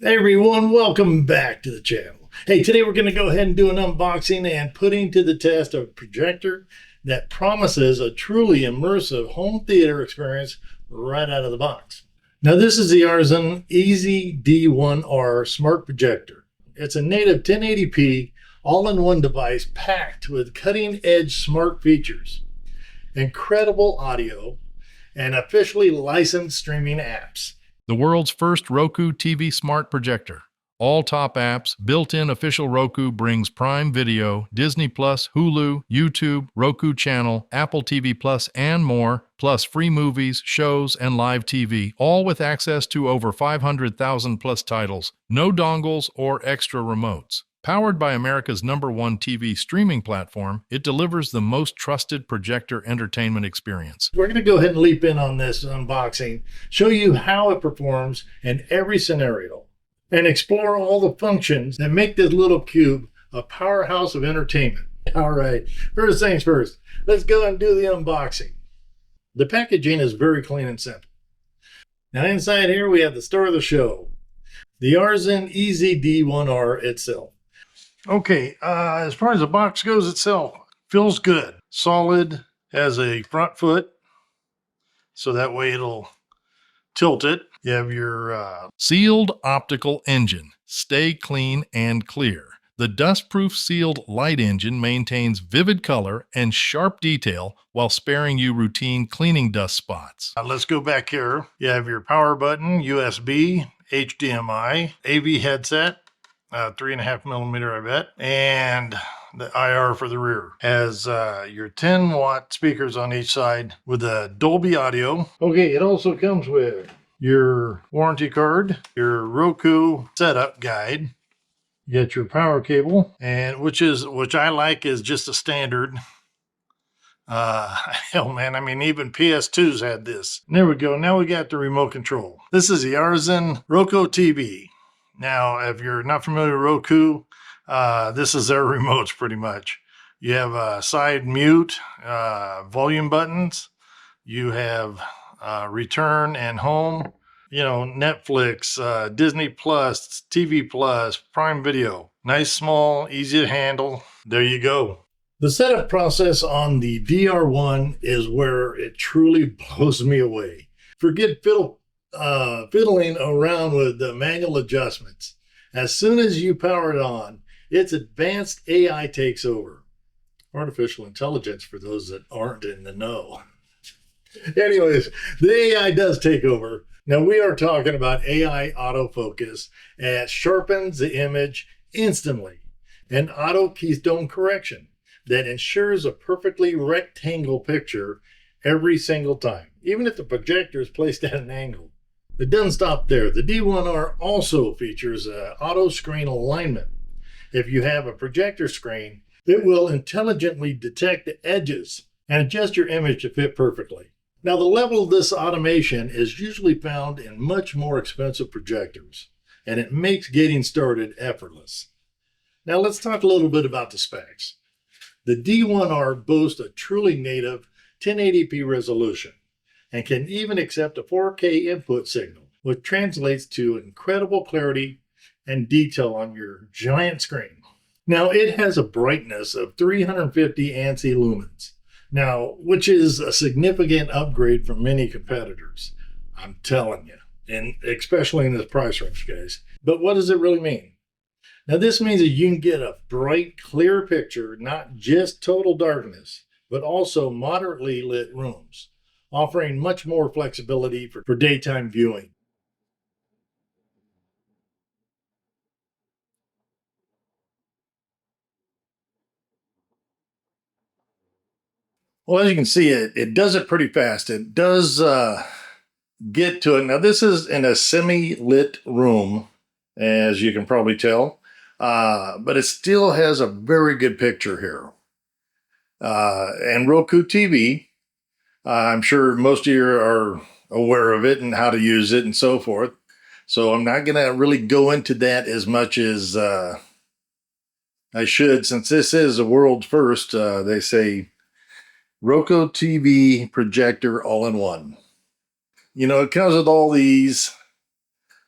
Hey everyone, welcome back to the channel. Hey, today we're going to go ahead and do an unboxing and putting to the test a projector that promises a truly immersive home theater experience right out of the box. Now this is the Aurzen Eazze D1R smart projector. It's a native 1080p all-in-one device packed with cutting-edge smart features, incredible audio, and officially licensed streaming apps. The world's first Roku TV smart projector. All top apps, built-in official Roku brings Prime Video, Disney+, Hulu, YouTube, Roku Channel, Apple TV+, and more, plus free movies, shows, and live TV, all with access to over 500,000 plus titles, no dongles or extra remotes. Powered by America's #1 TV streaming platform, it delivers the most trusted projector entertainment experience. We're going to go ahead and leap in on this unboxing, show you how it performs in every scenario, and explore all the functions that make this little cube a powerhouse of entertainment. All right, first things first, let's go and do the unboxing. The packaging is very clean and simple. Now inside here we have the star of the show, the Aurzen Eazze D1R itself. Okay, as far as the box goes itself, feels good. Solid, has a front foot, so that way it'll tilt it. You have your Sealed optical engine. Stay clean and clear. The dust-proof sealed light engine maintains vivid color and sharp detail while sparing you routine cleaning dust spots. Let's go back here. You have your power button, USB, HDMI, AV headset, 3.5mm, I bet, and the IR for the rear. Has your 10-watt speakers on each side with a Dolby audio. Okay, it also comes with your warranty card, your Roku setup guide. You get your power cable, and which I like is just a standard. Hell man, I mean even PS2s had this. And there we go. Now we got the remote control. This is the Aurzen Roku TV. Now, if you're not familiar with Roku, this is their remotes pretty much. You have a side mute, volume buttons. You have return and home. You know, Netflix, Disney+, TV+, Prime Video. Nice, small, easy to handle. There you go. The setup process on the DR1 is where it truly blows me away. Forget fiddling around with the manual adjustments. As soon as you power it on, its advanced AI takes over. Artificial intelligence for those that aren't in the know. Anyways, the AI does take over. Now we are talking about AI autofocus, and it sharpens the image instantly, and auto keystone correction that ensures a perfectly rectangle picture every single time, even if the projector is placed at an angle. It doesn't stop there. The D1R also features auto screen alignment. If you have a projector screen, it will intelligently detect the edges and adjust your image to fit perfectly. Now, the level of this automation is usually found in much more expensive projectors, and it makes getting started effortless. Now, let's talk a little bit about the specs. The D1R boasts a truly native 1080p resolution and can even accept a 4K input signal, which translates to incredible clarity and detail on your giant screen. Now, it has a brightness of 350 ANSI lumens, now, which is a significant upgrade from many competitors. I'm telling you, and especially in this price range, guys. But what does it really mean? Now, this means that you can get a bright, clear picture, not just total darkness, but also moderately lit rooms, offering much more flexibility for daytime viewing. Well, as you can see, it does it pretty fast. It does get to it. Now, this is in a semi-lit room, as you can probably tell, but it still has a very good picture here. And Roku TV, I'm sure most of you are aware of it and how to use it and so forth. So I'm not going to really go into that as much as I should, since this is a world first. They say Roku TV projector all in one. You know, it comes with all these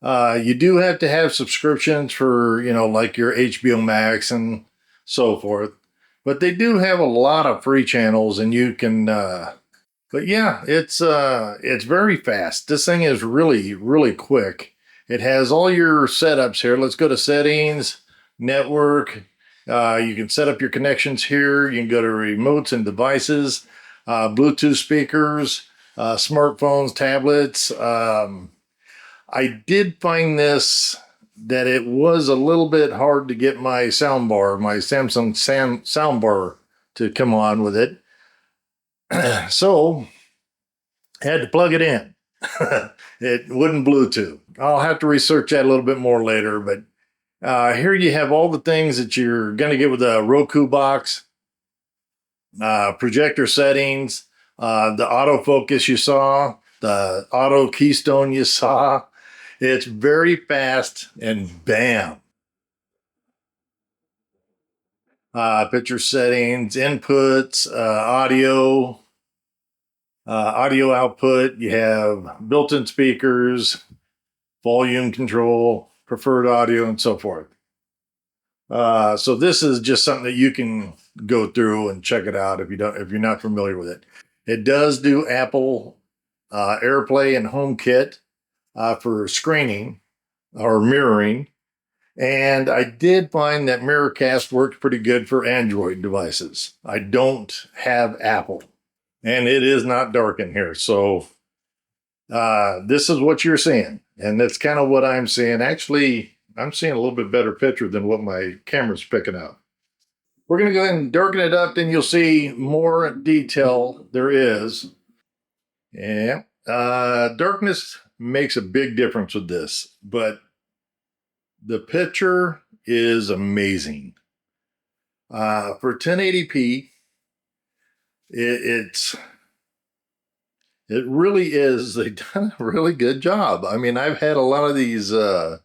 You do have to have subscriptions for, like your HBO Max and so forth. But they do have a lot of free channels, and you can, but yeah, it's very fast. This thing is really, really quick. It has all your setups here. Let's go to settings, network. You can set up your connections here. You can go to remotes and devices, Bluetooth speakers, smartphones, tablets. I did find this that it was a little bit hard to get my soundbar, my Samsung soundbar to come on with it. So had to plug it in. It wouldn't Bluetooth. I'll have to research that a little bit more later, but here you have all the things that you're going to get with a Roku box, projector settings, the autofocus you saw, the auto keystone you saw. It's very fast, and bam. Picture settings, inputs, audio output. You have built-in speakers, volume control, preferred audio, and so forth. So this is just something that you can go through and check it out if you're not familiar with it. It does do Apple AirPlay and HomeKit for screening or mirroring. And I did find that Mirrorcast works pretty good for Android devices. I don't have Apple, and it is not dark in here. So this is what you're seeing, and that's kind of what I'm seeing. Actually, I'm seeing a little bit better picture than what my camera's picking up. We're going to go ahead and darken it up, then you'll see more detail there is. Yeah, darkness makes a big difference with this, but the picture is amazing. For 1080p, it really is. They've done a really good job. I mean, I've had a lot of these, I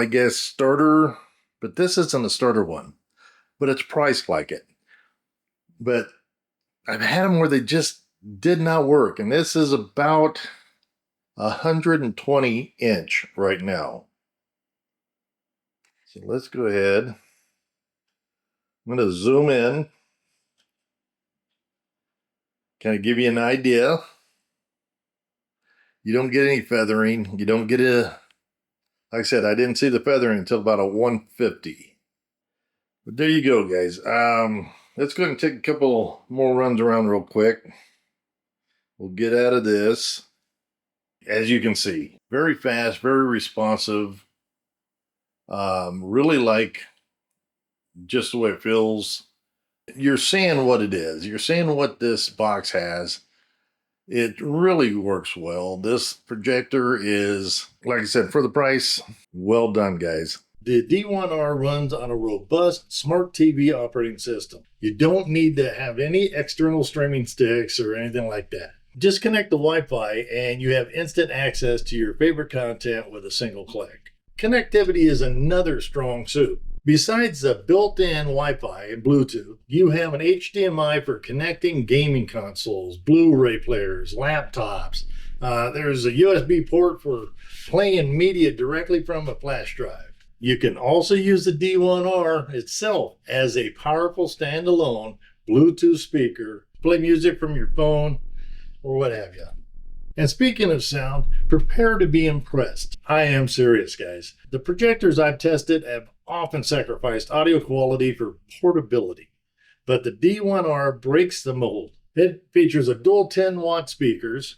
guess starter, but this isn't a starter one, but it's priced like it. But I've had them where they just did not work. And this is about 120 inch right now. So let's go ahead. I'm going to zoom in. Kind of give you an idea. You don't get any feathering. You don't get like I said, I didn't see the feathering until about a 150. But there you go, guys. Let's go ahead and take a couple more runs around real quick. We'll get out of this. As you can see, very fast, very responsive. Really like just the way it feels. You're seeing what it is. You're seeing what this box has. It really works well. This projector is, like I said, for the price, well done, guys. The D1R runs on a robust smart TV operating system. You don't need to have any external streaming sticks or anything like that. Just connect the Wi-Fi and you have instant access to your favorite content with a single click. Connectivity is another strong suit. Besides the built-in Wi-Fi and Bluetooth, you have an HDMI for connecting gaming consoles, Blu-ray players, laptops. There's a USB port for playing media directly from a flash drive. You can also use the D1R itself as a powerful standalone Bluetooth speaker, play music from your phone, or what have you. And speaking of sound, prepare to be impressed. I am serious, guys. The projectors I've tested have often sacrificed audio quality for portability, but the D1R breaks the mold. It features a dual 10-watt speakers,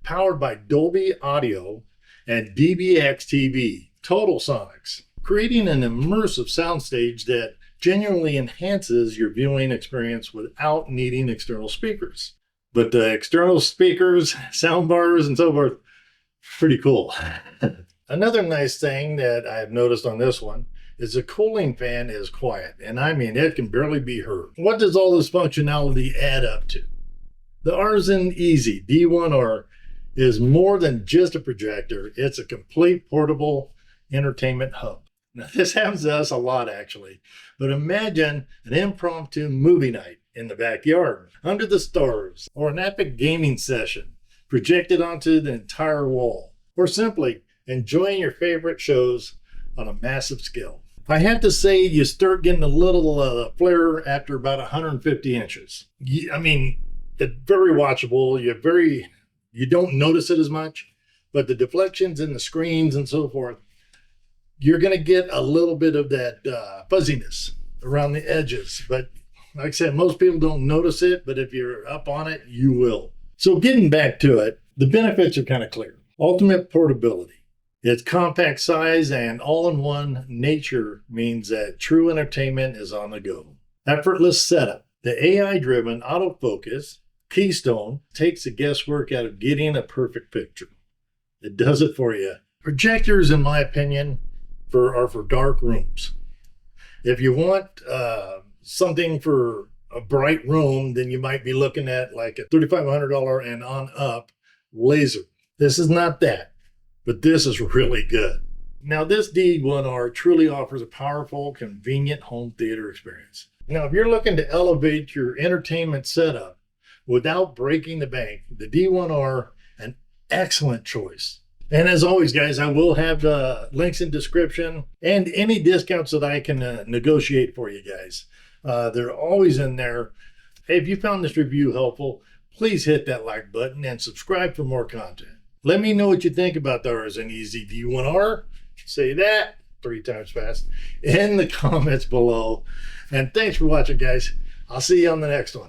powered by Dolby Audio and DBX TV, Total Sonics, creating an immersive soundstage that genuinely enhances your viewing experience without needing external speakers. But the external speakers, soundbars, and so forth, pretty cool. Another nice thing that I've noticed on this one is the cooling fan is quiet, and I mean, it can barely be heard. What does all this functionality add up to? The Aurzen Eazze D1R is more than just a projector. It's a complete portable entertainment hub. Now, this happens to us a lot, actually, but imagine an impromptu movie night in the backyard, under the stars, or an epic gaming session projected onto the entire wall. or simply enjoying your favorite shows on a massive scale. I have to say, you start getting a little flare after about 150 inches. I mean, it's very watchable. You don't notice it as much, but the deflections in the screens and so forth, you're going to get a little bit of that fuzziness around the edges. But like I said, most people don't notice it, but if you're up on it, you will. So getting back to it, the benefits are kind of clear. Ultimate portability. Its compact size and all-in-one nature means that true entertainment is on the go. Effortless setup. The AI-driven autofocus keystone takes the guesswork out of getting a perfect picture. It does it for you. Projectors, in my opinion, are for dark rooms. If you want something for a bright room, then you might be looking at like a $3,500 and on up laser. This is not that, but this is really good. Now, this D1R truly offers a powerful, convenient home theater experience. Now, if you're looking to elevate your entertainment setup without breaking the bank, the D1R, an excellent choice. And as always, guys, I will have the links in description and any discounts that I can negotiate for you guys. They're always in there. Hey, if you found this review helpful, please hit that like button and subscribe for more content. Let me know what you think about the Aurzen Eazze D1R. Say that 3 times fast in the comments below. And thanks for watching, guys. I'll see you on the next one.